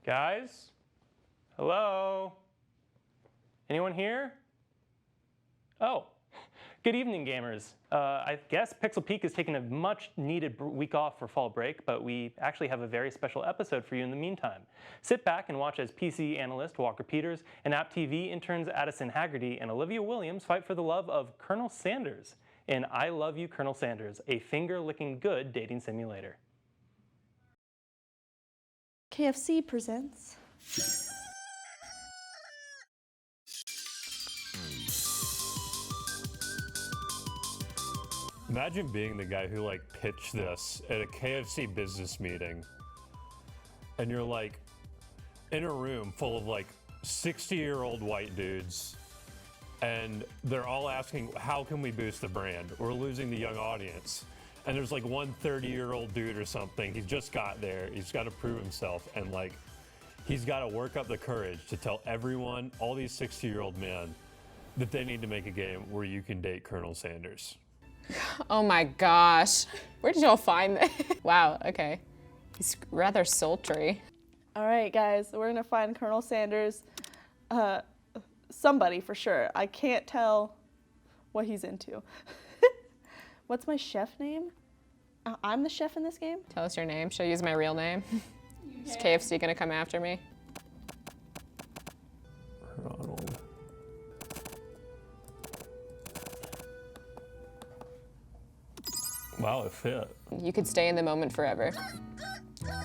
Guys? Hello? Anyone here? Oh, good evening, gamers. I guess Pixel Peak is taking a much-needed week off for fall break, but we actually have a very special episode for you in the meantime. Sit back and watch as PC analyst Walker Peters and AppTV interns Addison, Hagarty, and Olivia Williams fight for the love of Colonel Sanders in I Love You, Colonel Sanders, a finger-licking good dating simulator. KFC presents. Imagine being the guy who pitched this at a KFC business meeting, and you're in a room full of 60-year-old white dudes, and they're all asking, how can we boost the brand? We're losing the young audience. And there's one 30-year-old dude or something, he just got there, he's got to prove himself, and he's got to work up the courage to tell everyone, all these 60-year-old men, that they need to make a game where you can date Colonel Sanders. Oh my gosh. Where did y'all find that? Wow, okay. He's rather sultry. All right, guys, we're gonna find Colonel Sanders. Somebody for sure. I can't tell what he's into. What's my chef name? I'm the chef in this game? Tell us your name. Should I use my real name? Is KFC gonna come after me? Ronald. Wow, it fit. You could stay in the moment forever.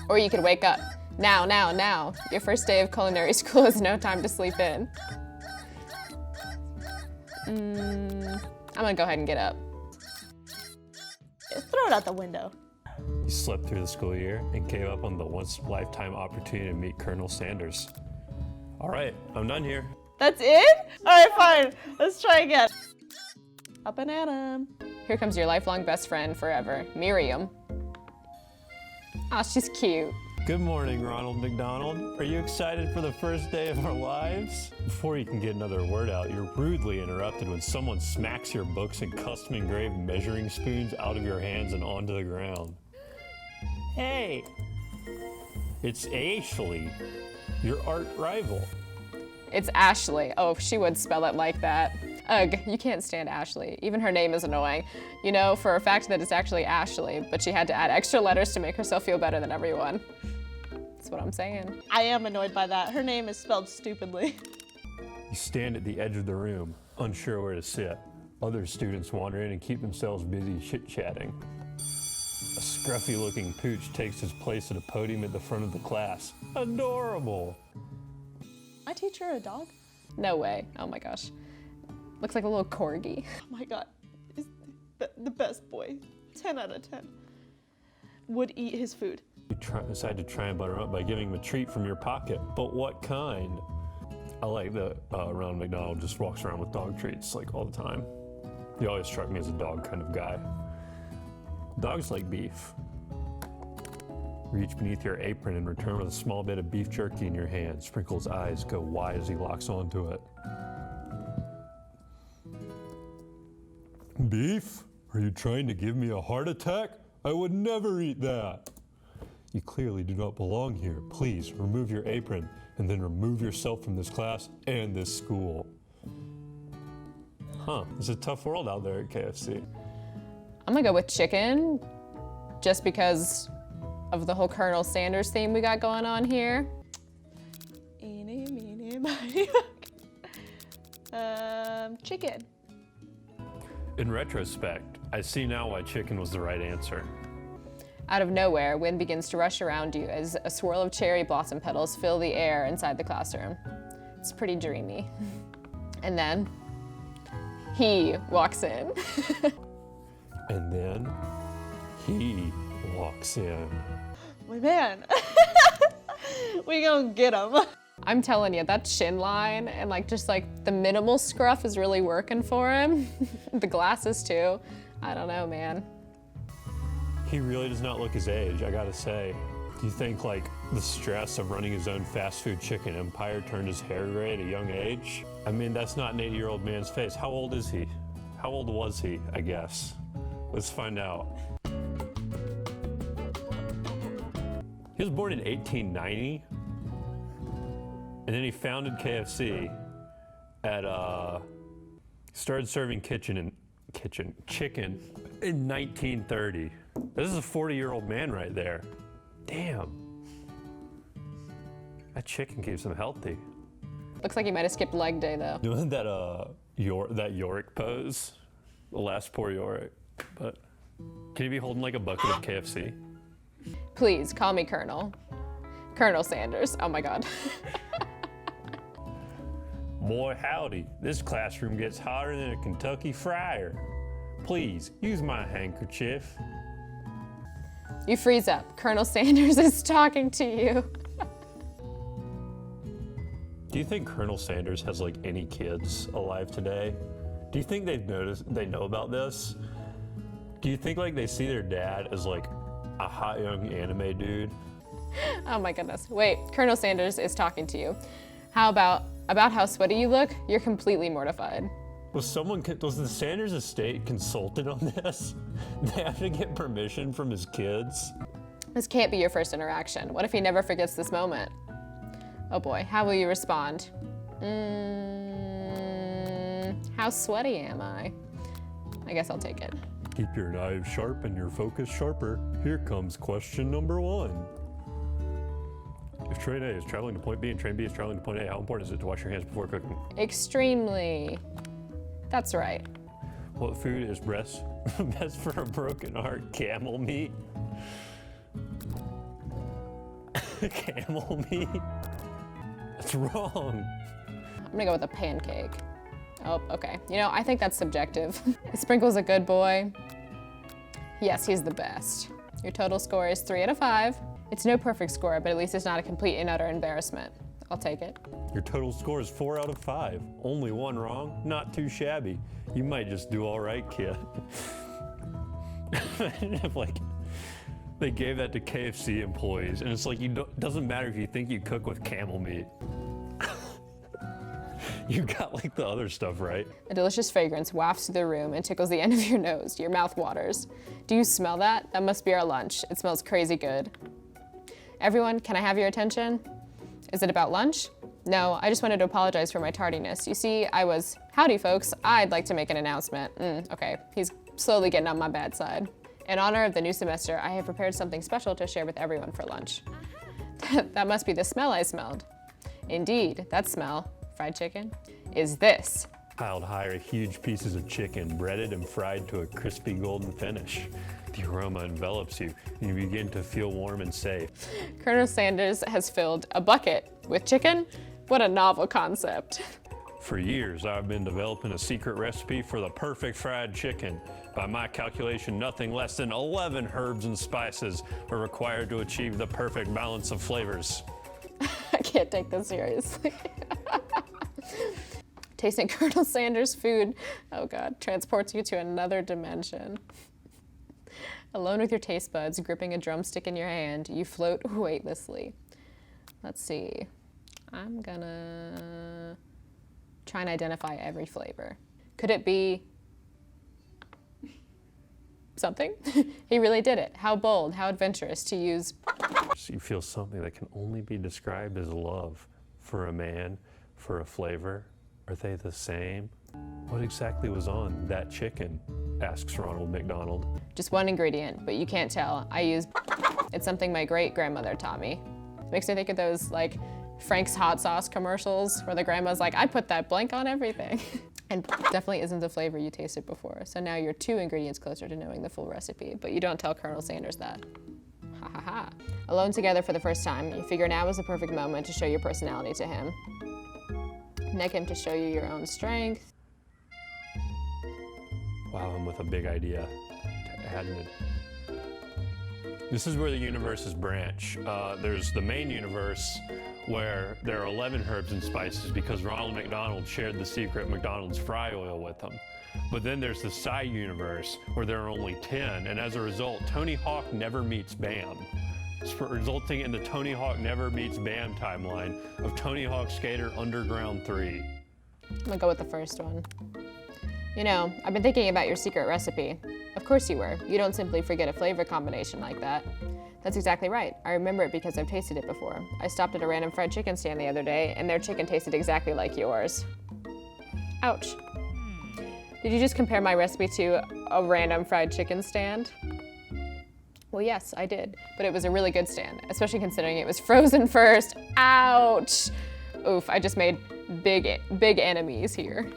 Or you could wake up. Now, now, now. Your first day of culinary school is no time to sleep in. I'm gonna go ahead and get up. Throw it out the window. You slept through the school year and gave up on the once-lifetime opportunity to meet Colonel Sanders. All right, I'm done here. That's it? All right, fine. Let's try again. Up and at 'em. Here comes your lifelong best friend forever, Miriam. Aw, she's cute. Good morning, Ronald McDonald. Are you excited for the first day of our lives? Before you can get another word out, you're rudely interrupted when someone smacks your books and custom engraved measuring spoons out of your hands and onto the ground. Hey, it's Ashley, your art rival. It's Ashley. Oh, she would spell it like that. Ugh, you can't stand Ashley. Even her name is annoying. You know for a fact that it's actually Ashley, but she had to add extra letters to make herself feel better than everyone. That's what I'm saying. I am annoyed by that. Her name is spelled stupidly. You stand at the edge of the room, unsure where to sit. Other students wander in and keep themselves busy chit-chatting. A scruffy-looking pooch takes his place at a podium at the front of the class. Adorable! My teacher a dog? No way. Oh my gosh. Looks like a little corgi. Oh my god. He's the best boy. 10 out of 10. Would eat his food. You decide to try and butter him up by giving him a treat from your pocket. But what kind? I like that Ronald McDonald just walks around with dog treats all the time. He always struck me as a dog kind of guy. Dogs like beef. Reach beneath your apron and return with a small bit of beef jerky in your hand. Sprinkle's eyes go wide as he locks onto it. Beef? Are you trying to give me a heart attack? I would never eat that. You clearly do not belong here. Please remove your apron and then remove yourself from this class and this school. Huh, it's a tough world out there at KFC. I'm gonna go with chicken, just because of the whole Colonel Sanders theme we got going on here. Eeny, meeny, miny, chicken. In retrospect, I see now why chicken was the right answer. Out of nowhere, wind begins to rush around you as a swirl of cherry blossom petals fill the air inside the classroom. It's pretty dreamy. And then, he walks in. And then, he walks in. My man. We gonna get him. I'm telling you, that chin line and just the minimal scruff is really working for him. The glasses too. I don't know, man. He really does not look his age, I gotta say. Do you think the stress of running his own fast food chicken empire turned his hair gray at a young age? I mean, that's not an 80-year-old man's face. How old is he? How old was he, I guess? Let's find out. He was born in 1890. And then he founded KFC started serving chicken in 1930. This is a 40-year-old man right there. Damn. That chicken keeps him healthy. Looks like he might have skipped leg day though. Doing that Yorick pose, the last poor Yorick. But can he be holding like a bucket of KFC? Please call me Colonel. Colonel Sanders. Oh my God. Boy, howdy, this classroom gets hotter than a Kentucky fryer. Please, use my handkerchief. You freeze up. Colonel Sanders is talking to you. Do you think Colonel Sanders has like any kids alive today? Do you think they know about this? Do you think like they see their dad as like a hot young anime dude? Oh my goodness. Wait, Colonel Sanders is talking to you. How about how sweaty you look? You're completely mortified. Was the Sanders estate consulted on this? They have to get permission from his kids? This can't be your first interaction. What if he never forgets this moment? Oh boy, how will you respond? How sweaty am I? I guess I'll take it. Keep your knives sharp and your focus sharper. Here comes question number 1. If train A is traveling to point B and train B is traveling to point A, how important is it to wash your hands before cooking? Extremely. That's right. What food is best for a broken heart? Camel meat? Camel meat? That's wrong. I'm gonna go with a pancake. Oh, okay. You know, I think that's subjective. Sprinkle's a good boy. Yes, he's the best. Your total score is 3 out of 5. It's no perfect score, but at least it's not a complete and utter embarrassment. I'll take it. Your total score is 4 out of 5. Only 1 wrong. Not too shabby. You might just do all right, kid. If like they gave that to KFC employees, and it's like doesn't matter if you think you cook with camel meat. You got like the other stuff right. A delicious fragrance wafts through the room and tickles the end of your nose. Your mouth waters. Do you smell that? That must be our lunch. It smells crazy good. Everyone, can I have your attention? Is it about lunch? No, I just wanted to apologize for my tardiness. You see, howdy folks, I'd like to make an announcement. Okay, he's slowly getting on my bad side. In honor of the new semester, I have prepared something special to share with everyone for lunch. That must be the smell I smelled. Indeed, that smell, fried chicken, is this. Piled higher, huge pieces of chicken, breaded and fried to a crispy golden finish. The aroma envelops you, and you begin to feel warm and safe. Colonel Sanders has filled a bucket with chicken? What a novel concept. For years, I've been developing a secret recipe for the perfect fried chicken. By my calculation, nothing less than 11 herbs and spices are required to achieve the perfect balance of flavors. I can't take this seriously. Tasting Colonel Sanders' food, oh God, transports you to another dimension. Alone with your taste buds, gripping a drumstick in your hand, you float weightlessly. Let's see. I'm gonna try and identify every flavor. Could it be something? He really did it. How bold, how adventurous to use. So you feel something that can only be described as love for a man, for a flavor. Are they the same? What exactly was on that chicken? Asks Ronald McDonald. Just one ingredient, but you can't tell. It's something my great-grandmother taught me. Makes me think of those like Frank's hot sauce commercials where the grandma's like, I put that blank on everything. And definitely isn't the flavor you tasted before. So now you're 2 ingredients closer to knowing the full recipe, but you don't tell Colonel Sanders that. Ha ha ha. Alone together for the first time, you figure now is the perfect moment to show your personality to him. Neg him to show you your own strength. Wow, I'm with a big idea to add in. This is where the universes branch. There's the main universe where there are 11 herbs and spices because Ronald McDonald shared the secret McDonald's fry oil with them. But then there's the side universe where there are only 10, and as a result, Tony Hawk never meets Bam, resulting in the Tony Hawk Never Meets Bam timeline of Tony Hawk Skater Underground 3. I'm gonna go with the first one. You know, I've been thinking about your secret recipe. Of course you were. You don't simply forget a flavor combination like that. That's exactly right. I remember it because I've tasted it before. I stopped at a random fried chicken stand the other day, and their chicken tasted exactly like yours. Ouch. Did you just compare my recipe to a random fried chicken stand? Well, yes, I did, but it was a really good stand, especially considering it was frozen first. Ouch! Oof, I just made big enemies here.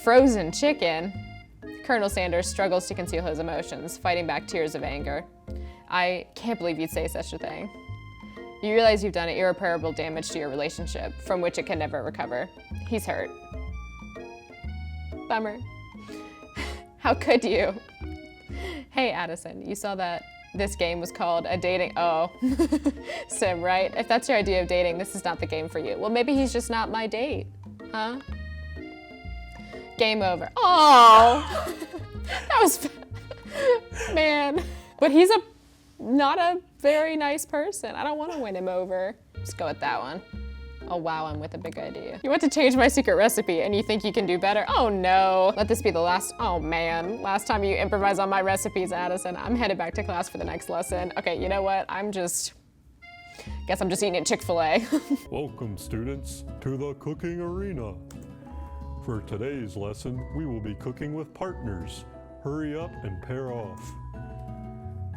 Frozen chicken? Colonel Sanders struggles to conceal his emotions, fighting back tears of anger. I can't believe you'd say such a thing. You realize you've done irreparable damage to your relationship, from which it can never recover. He's hurt. Bummer. How could you? Hey, Addison, you saw that this game was called a dating, sim, right? If that's your idea of dating, this is not the game for you. Well, maybe he's just not my date, huh? Game over. Oh, that was, man. But he's not a very nice person. I don't want to win him over. Let's go with that one. Oh wow, I'm with a big idea. You want to change my secret recipe and you think you can do better? Oh no. Let this be the last, oh man. Last time you improvise on my recipes, Addison. I'm headed back to class for the next lesson. Okay, you know what? Guess I'm just eating at Chick-fil-A. Welcome, students, to the cooking arena. For today's lesson, we will be cooking with partners. Hurry up and pair off.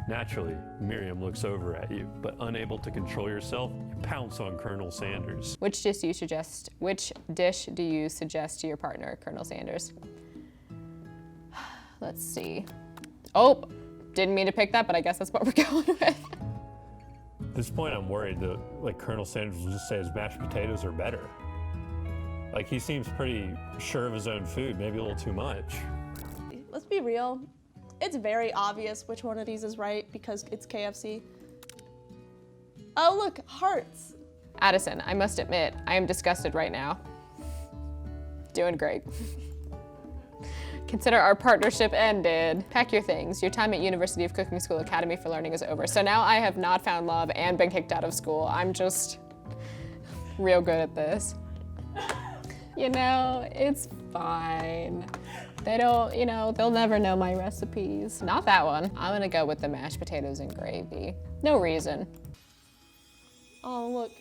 Naturally, Miriam looks over at you, but unable to control yourself, you pounce on Colonel Sanders. Which dish do you suggest to your partner, Colonel Sanders? Let's see. Oh, didn't mean to pick that, but I guess that's what we're going with. At this point, I'm worried that Colonel Sanders will just say his mashed potatoes are better. He seems pretty sure of his own food, maybe a little too much. Let's be real. It's very obvious which one of these is right because it's KFC. Oh, look, hearts. Addison, I must admit, I am disgusted right now. Doing great. Consider our partnership ended. Pack your things. Your time at University of Cooking School Academy for Learning is over. So now I have not found love and been kicked out of school. I'm just real good at this. You know, it's fine. They don't, they'll never know my recipes. Not that one. I'm gonna go with the mashed potatoes and gravy. No reason. Oh, look.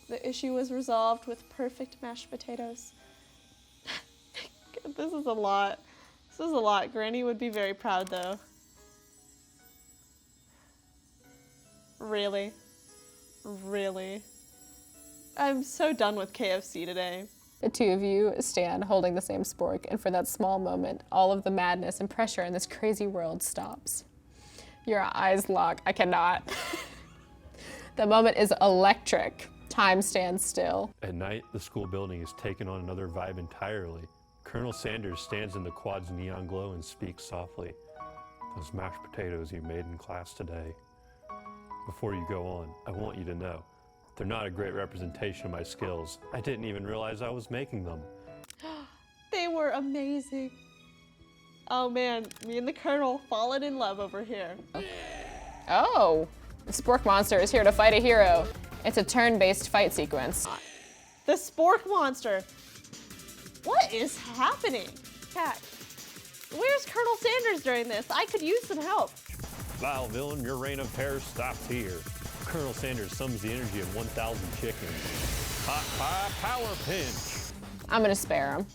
The issue was resolved with perfect mashed potatoes. This is a lot. This is a lot. Granny would be very proud, though. Really? Really? I'm so done with KFC today. The two of you stand holding the same spork, and for that small moment, all of the madness and pressure in this crazy world stops. Your eyes lock. I cannot. The moment is electric. Time stands still. At night, the school building is taken on another vibe entirely. Colonel Sanders stands in the quad's neon glow and speaks softly. Those mashed potatoes you made in class today. Before you go on, I want you to know, they're not a great representation of my skills. I didn't even realize I was making them. They were amazing. Oh man, me and the Colonel fallen in love over here. Oh, the spork monster is here to fight a hero. It's a turn-based fight sequence. The spork monster. What is happening? Cat, where's Colonel Sanders during this? I could use some help. Vile villain, your reign of terror stops here. Colonel Sanders summons the energy of 1,000 chickens. Hot pie power pinch. I'm gonna spare him.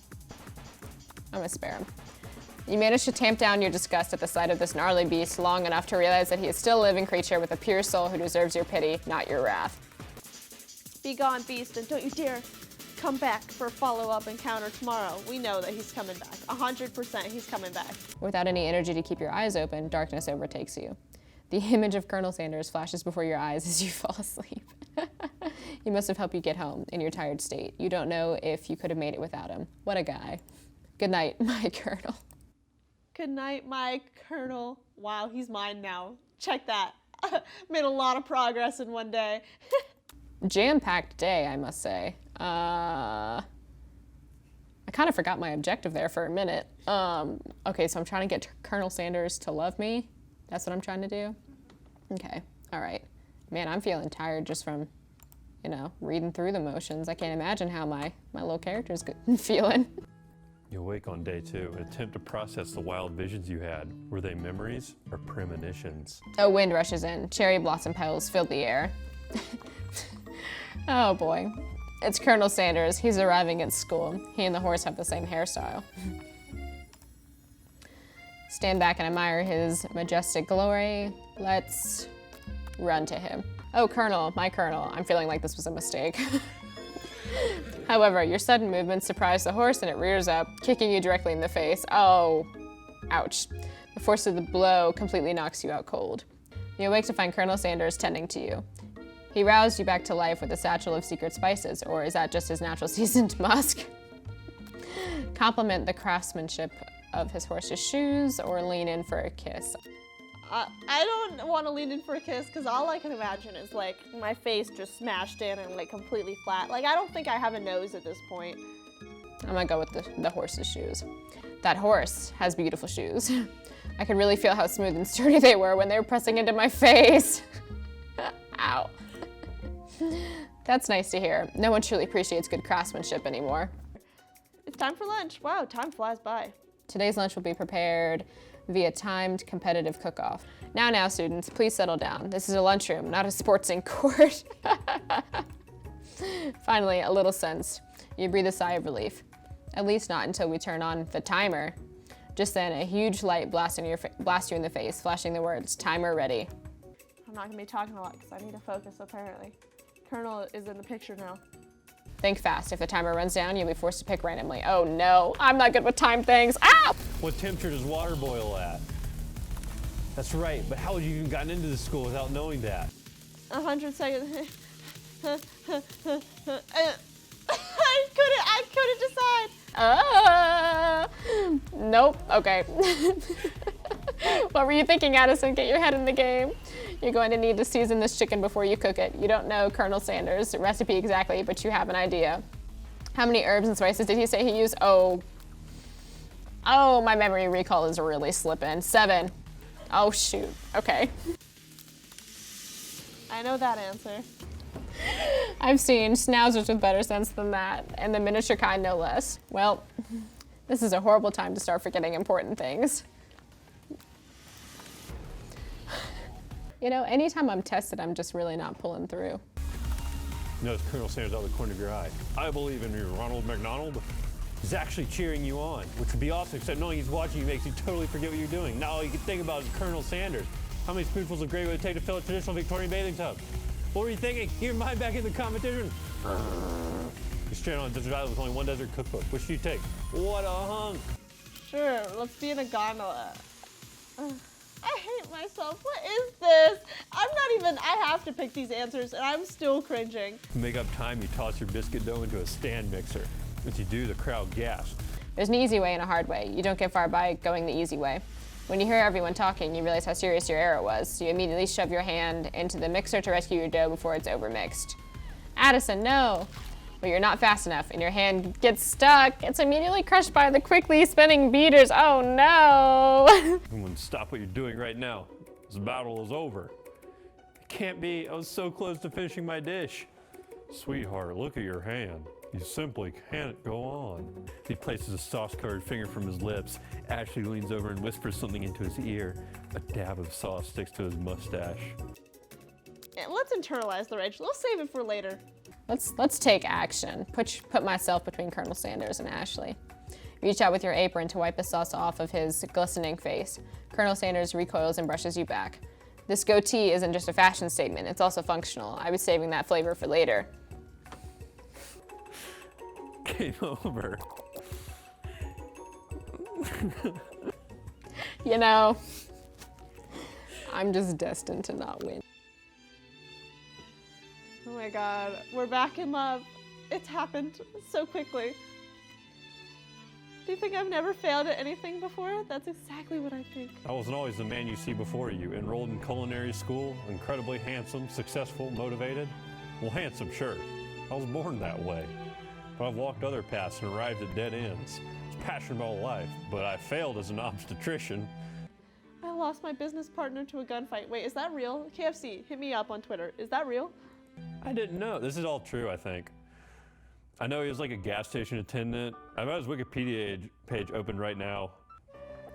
You manage to tamp down your disgust at the sight of this gnarly beast long enough to realize that he is still a living creature with a pure soul who deserves your pity, not your wrath. Be gone, beast, and don't you dare come back for a follow-up encounter tomorrow. We know that he's coming back. 100% he's coming back. Without any energy to keep your eyes open, darkness overtakes you. The image of Colonel Sanders flashes before your eyes as you fall asleep. He must have helped you get home in your tired state. You don't know if you could have made it without him. What a guy. Good night, my Colonel. Good night, my Colonel. Wow, he's mine now. Check that. Made a lot of progress in one day. Jam-packed day, I must say. I kind of forgot my objective there for a minute. Okay, so I'm trying to get Colonel Sanders to love me. That's what I'm trying to do? Okay, all right. Man, I'm feeling tired just from, reading through the motions. I can't imagine how my little character's feeling. You awake on day 2 and attempt to process the wild visions you had. Were they memories or premonitions? A wind rushes in. Cherry blossom petals fill the air. Oh boy. It's Colonel Sanders. He's arriving at school. He and the horse have the same hairstyle. Stand back and admire his majestic glory. Let's run to him. Oh, Colonel, my Colonel. I'm feeling like this was a mistake. However, your sudden movement surprise the horse and it rears up, kicking you directly in the face. Oh, ouch. The force of the blow completely knocks you out cold. You awake to find Colonel Sanders tending to you. He roused you back to life with a satchel of secret spices, or is that just his natural seasoned musk? Compliment the craftsmanship of his horse's shoes, or lean in for a kiss. I don't want to lean in for a kiss because all I can imagine is like my face just smashed in and like completely flat. Like I don't think I have a nose at this point. I'm gonna go with the horse's shoes. That horse has beautiful shoes. I could really feel how smooth and sturdy they were when they were pressing into my face. Ow. That's nice to hear. No one truly appreciates good craftsmanship anymore. It's time for lunch. Wow, time flies by. Today's lunch will be prepared via timed competitive cook-off. Now, students, please settle down. This is a lunchroom, not a sportsing court. Finally, a little sense. You breathe a sigh of relief. At least not until we turn on the timer. Just then, a huge light blasts you in the face, flashing the words, "Timer ready." I'm not gonna be talking a lot because I need to focus apparently. Colonel is in the picture now. Think fast. If the timer runs down, you'll be forced to pick randomly. Oh no, I'm not good with time things. Ow! What temperature does water boil at? That's right, but how would you even gotten into this school without knowing that? 100 seconds. I couldn't decide. Nope, okay. What were you thinking, Addison? Get your head in the game. You're going to need to season this chicken before you cook it. You don't know Colonel Sanders' recipe exactly, but you have an idea. How many herbs and spices did he say he used? Oh, my memory recall is really slipping. 7. Oh, shoot. Okay. I know that answer. I've seen schnauzers with better sense than that, and the miniature kind no less. Well, this is a horrible time to start forgetting important things. You know, anytime I'm tested, I'm just really not pulling through. Notice Colonel Sanders out of the corner of your eye. I believe in you, Ronald McDonald. He's actually cheering you on, which would be awesome, except knowing he's watching you makes you totally forget what you're doing. Now all you can think about is Colonel Sanders. How many spoonfuls of gravy would it take to fill a traditional Victorian bathing tub? What were you thinking? Get your mind back in the competition. You're stranded on a desert island with only one desert cookbook. Which do you take? What a hunk. Sure, let's be in a gondola. I hate myself. What is this? I have to pick these answers and I'm still cringing. To make up time, you toss your biscuit dough into a stand mixer. Once you do, the crowd gasps. There's an easy way and a hard way. You don't get far by going the easy way. When you hear everyone talking, you realize how serious your error was, so you immediately shove your hand into the mixer to rescue your dough before it's overmixed. Addison, no! But you're not fast enough, and your hand gets stuck. It's immediately crushed by the quickly spinning beaters. Oh no! Everyone, stop what you're doing right now. This battle is over. It can't be. I was so close to finishing my dish. Sweetheart, look at your hand. You simply can't go on. He places a sauce-covered finger from his lips. Ashley leans over and whispers something into his ear. A dab of sauce sticks to his mustache. Yeah, let's internalize the rage. Let's save it for later. Let's take action. Put myself between Colonel Sanders and Ashley. Reach out with your apron to wipe the sauce off of his glistening face. Colonel Sanders recoils and brushes you back. This goatee isn't just a fashion statement, it's also functional. I was saving that flavor for later. Game over. You know, I'm just destined to not win. Oh my god, we're back in love. It's happened so quickly. Do you think I've never failed at anything before? That's exactly what I think. I wasn't always the man you see before you. Enrolled in culinary school, incredibly handsome, successful, motivated. Well, handsome, sure. I was born that way. But I've walked other paths and arrived at dead ends. I was passionate about life, but I failed as an obstetrician. I lost my business partner to a gunfight. Wait, is that real? KFC, hit me up on Twitter. Is that real? I didn't know. This is all true, I think. I know he was like a gas station attendant. I've got his Wikipedia page open right now.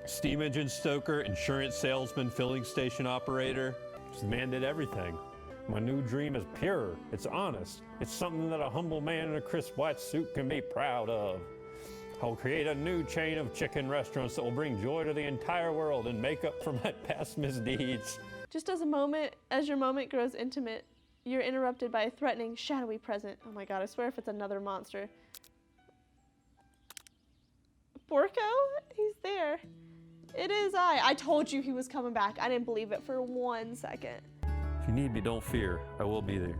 Steam engine stoker, insurance salesman, filling station operator. This man did everything. My new dream is pure, it's honest. It's something that a humble man in a crisp white suit can be proud of. I'll create a new chain of chicken restaurants that will bring joy to the entire world and make up for my past misdeeds. Just as your moment grows intimate, you're interrupted by a threatening, shadowy presence. Oh my god, I swear if it's another monster. Porco? He's there. It is I told you he was coming back. I didn't believe it for 1 second. If you need me, don't fear. I will be there.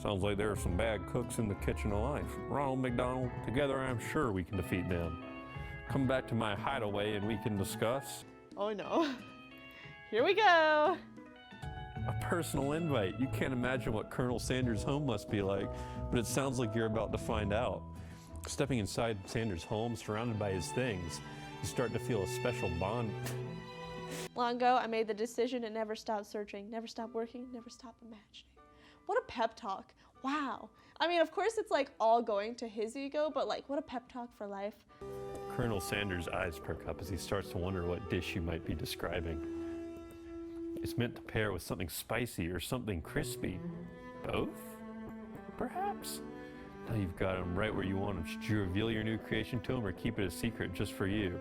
Sounds like there are some bad cooks in the kitchen of life. Ronald McDonald, together I'm sure we can defeat them. Come back to my hideaway and we can discuss. Oh no. Here we go. A personal invite. You can't imagine what Colonel Sanders' home must be like, but it sounds like you're about to find out. Stepping inside Sanders' home, surrounded by his things, you start to feel a special bond. Long ago, I made the decision to never stop searching, never stop working, never stop imagining. What a pep talk. Wow. I mean, of course it's like all going to his ego, but like what a pep talk for life. Colonel Sanders' eyes perk up as he starts to wonder what dish you might be describing. It's meant to pair with something spicy or something crispy. Both? Perhaps? Now you've got him right where you want him. Should you reveal your new creation to him or keep it a secret just for you?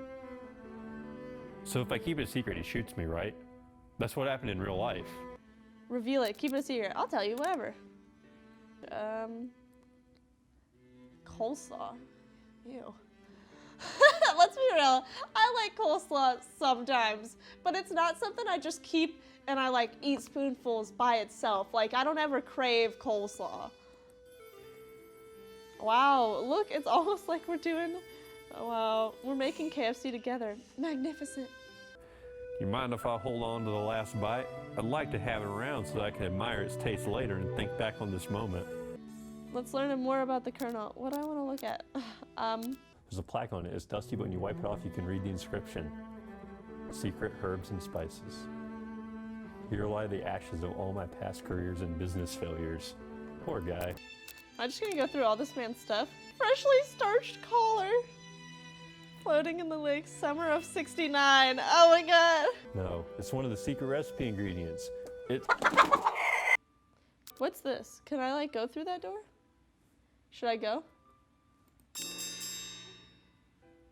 So if I keep it a secret, he shoots me, right? That's what happened in real life. Reveal it, keep it a secret. I'll tell you, whatever. Coleslaw. Ew. Let's be real. I like coleslaw sometimes, but it's not something I just keep and I like eat spoonfuls by itself. Like I don't ever crave coleslaw. Wow, look, it's almost like we're doing, oh, wow, we're making KFC together. Magnificent. You mind if I hold on to the last bite? I'd like to have it around so that I can admire its taste later and think back on this moment. Let's learn more about the Colonel. What do I want to look at? There's a plaque on it. It's dusty, but when you wipe it off, you can read the inscription. Secret herbs and spices. Here lie the ashes of all my past careers and business failures. Poor guy. I'm just gonna go through all this man's stuff. Freshly starched collar. Floating in the lake, summer of '69. Oh my god. No, it's one of the secret recipe ingredients. What's this? Can I like go through that door? Should I go?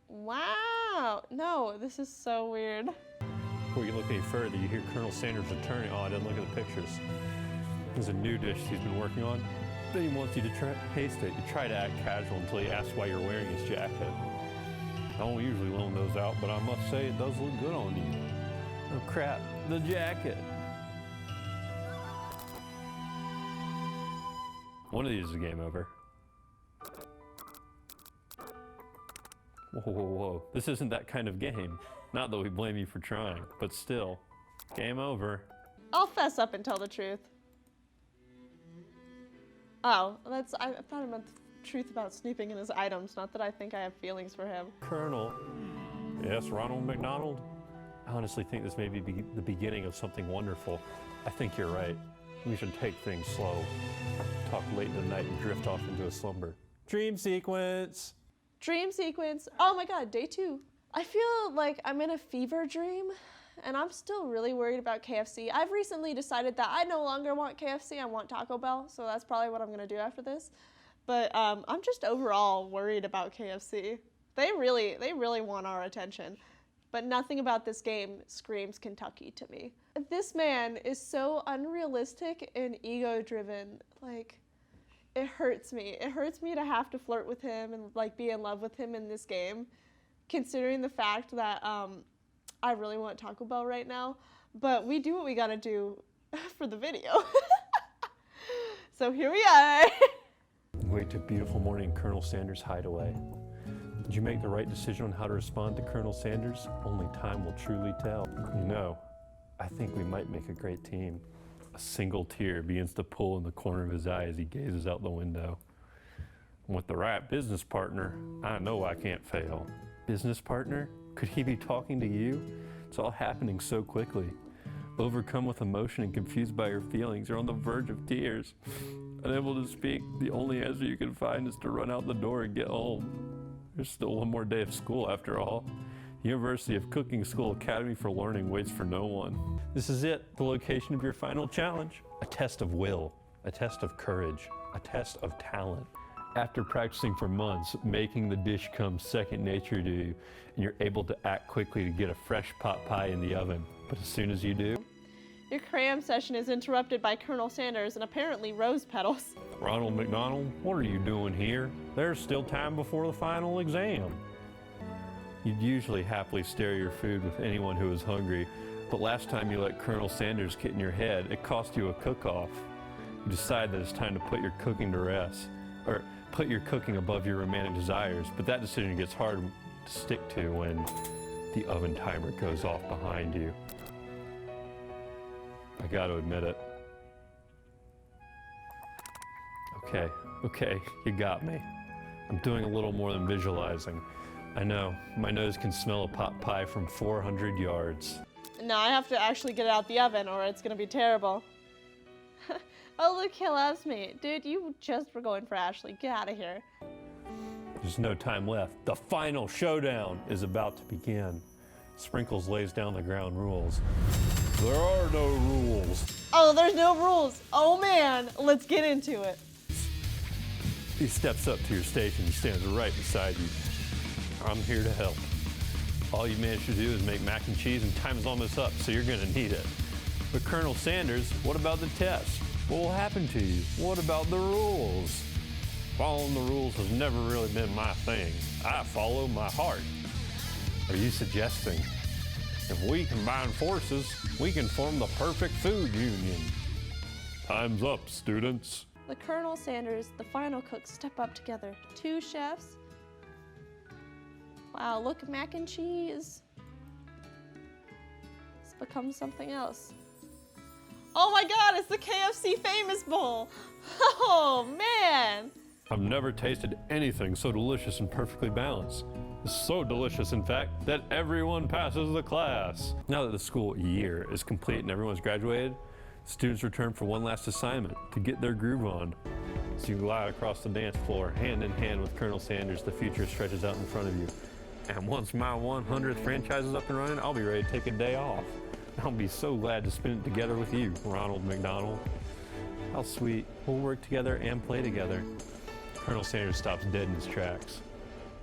Wow. No, this is so weird. Before you look any further, you hear Colonel Sanders returning. Oh, I didn't look at the pictures. There's a new dish he's been working on. Then he wants you to taste it. You try to act casual until he asks why you're wearing his jacket. I don't usually loan those out, but I must say it does look good on you. Oh crap, the jacket. One of these is a game over. Whoa, whoa, whoa. This isn't that kind of game. Not that we blame you for trying, but still, game over. I'll fess up and tell the truth. Oh, I thought I meant the truth about snooping in his items, not that I think I have feelings for him. Colonel. Yes, Ronald McDonald? I honestly think this may be the beginning of something wonderful. I think you're right. We should take things slow. Talk late in the night and drift off into a slumber. Dream sequence! Dream sequence. Oh my god, day 2. I feel like I'm in a fever dream, and I'm still really worried about KFC. I've recently decided that I no longer want KFC, I want Taco Bell, so that's probably what I'm gonna do after this. But I'm just overall worried about KFC. They really want our attention. But nothing about this game screams Kentucky to me. This man is so unrealistic and ego-driven. Like, it hurts me. It hurts me to have to flirt with him and like be in love with him in this game, considering the fact that I really want Taco Bell right now. But we do what we gotta do for the video. So here we are. Wait to a beautiful morning in Colonel Sanders' hideaway. Did you make the right decision on how to respond to Colonel Sanders? Only time will truly tell. You know, I think we might make a great team. A single tear begins to pull in the corner of his eye as he gazes out the window. With the right business partner, I know I can't fail. Business partner? Could he be talking to you? It's all happening so quickly. Overcome with emotion and confused by your feelings, you're on the verge of tears. Unable to speak, the only answer you can find is to run out the door and get home. There's still one more day of school after all. University of Cooking School Academy for Learning waits for no one. This is it, the location of your final challenge. A test of will, a test of courage, a test of talent. After practicing for months, making the dish comes second nature to you, and you're able to act quickly to get a fresh pot pie in the oven. But as soon as you do, Your cram session is interrupted by Colonel Sanders and apparently rose petals. Ronald McDonald, what are you doing here? There's still time before the final exam. You'd usually happily share your food with anyone who is hungry, but last time you let Colonel Sanders get in your head, it cost you a cook-off. You decide that it's time to put your cooking to rest, or put your cooking above your romantic desires, but that decision gets hard to stick to when the oven timer goes off behind you. I gotta admit it. Okay, you got me. I'm doing a little more than visualizing. I know, my nose can smell a pot pie from 400 yards. No, I have to actually get it out the oven or it's gonna be terrible. Oh, look, he loves me. Dude, you just were going for Ashley. Get out of here. There's no time left. The final showdown is about to begin. Sprinkles lays down the ground rules. There are no rules. Oh, there's no rules. Oh man, let's get into it. He steps up to your station and stands right beside you. I'm here to help. All you managed to do is make mac and cheese and time is almost up, so you're gonna need it. But Colonel Sanders, what about the test? What will happen to you? What about the rules? Following the rules has never really been my thing. I follow my heart. Are you suggesting if we combine forces, we can form the perfect food union? Time's up, students. The Colonel Sanders, the final cooks step up together. 2 chefs. Wow, look, mac and cheese. It's become something else. Oh my God, it's the KFC Famous Bowl. Oh man. I've never tasted anything so delicious and perfectly balanced. It's so delicious, in fact, that everyone passes the class. Now that the school year is complete and everyone's graduated, students return for one last assignment to get their groove on. So you glide across the dance floor, hand in hand with Colonel Sanders. The future stretches out in front of you. And once my 100th franchise is up and running, I'll be ready to take a day off. I'll be so glad to spend it together with you, Ronald McDonald. How sweet. We'll work together and play together. Colonel Sanders stops dead in his tracks.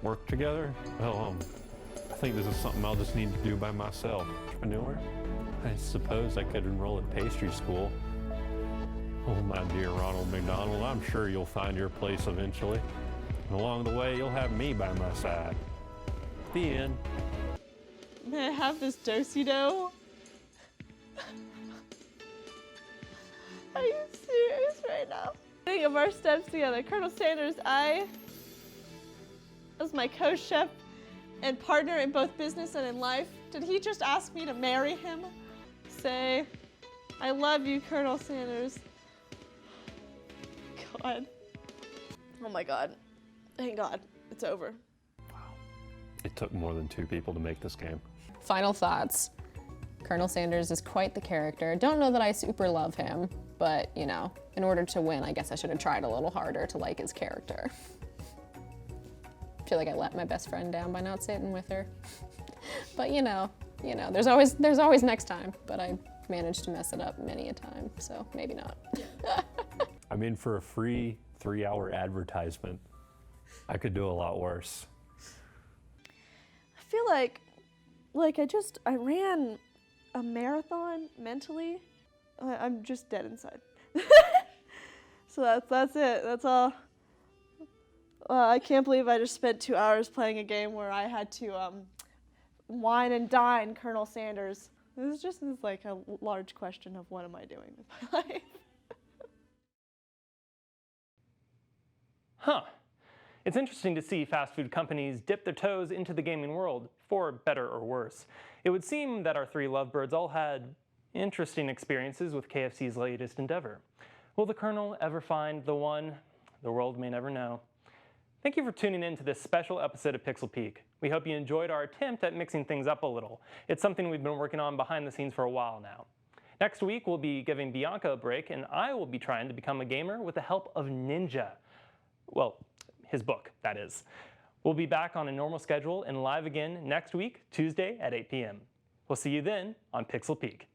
Work together? Well, I think this is something I'll just need to do by myself. Entrepreneur? I suppose I could enroll at pastry school. Oh, my dear Ronald McDonald, I'm sure you'll find your place eventually. And along the way, you'll have me by my side. The end. May I have this do-si-do? Are you serious right now? Think of our steps together. Colonel Sanders, I, as my co-chef and partner in both business and in life, did he just ask me to marry him? Say, I love you, Colonel Sanders. God. Oh my God. Thank God, it's over. It took more than 2 people to make this game. Final thoughts. Colonel Sanders is quite the character. Don't know that I super love him, but you know, in order to win, I guess I should have tried a little harder to like his character. I feel like I let my best friend down by not sitting with her. But you know, there's always next time, but I managed to mess it up many a time, so maybe not. I mean, for a free 3-hour advertisement, I could do a lot worse. I feel like I ran a marathon mentally. I'm just dead inside. So that's it. That's all. I can't believe I just spent 2 hours playing a game where I had to wine and dine Colonel Sanders. This is like a large question of what am I doing with my life? Huh. It's interesting to see fast food companies dip their toes into the gaming world, for better or worse. It would seem that our 3 lovebirds all had interesting experiences with KFC's latest endeavor. Will the Colonel ever find the one? The world may never know. Thank you for tuning in to this special episode of Pixel Peek. We hope you enjoyed our attempt at mixing things up a little. It's something we've been working on behind the scenes for a while now. Next week, we'll be giving Bianca a break, and I will be trying to become a gamer with the help of Ninja. Well, his book, that is. We'll be back on a normal schedule and live again next week, Tuesday at 8 p.m. We'll see you then on Pixel Peak.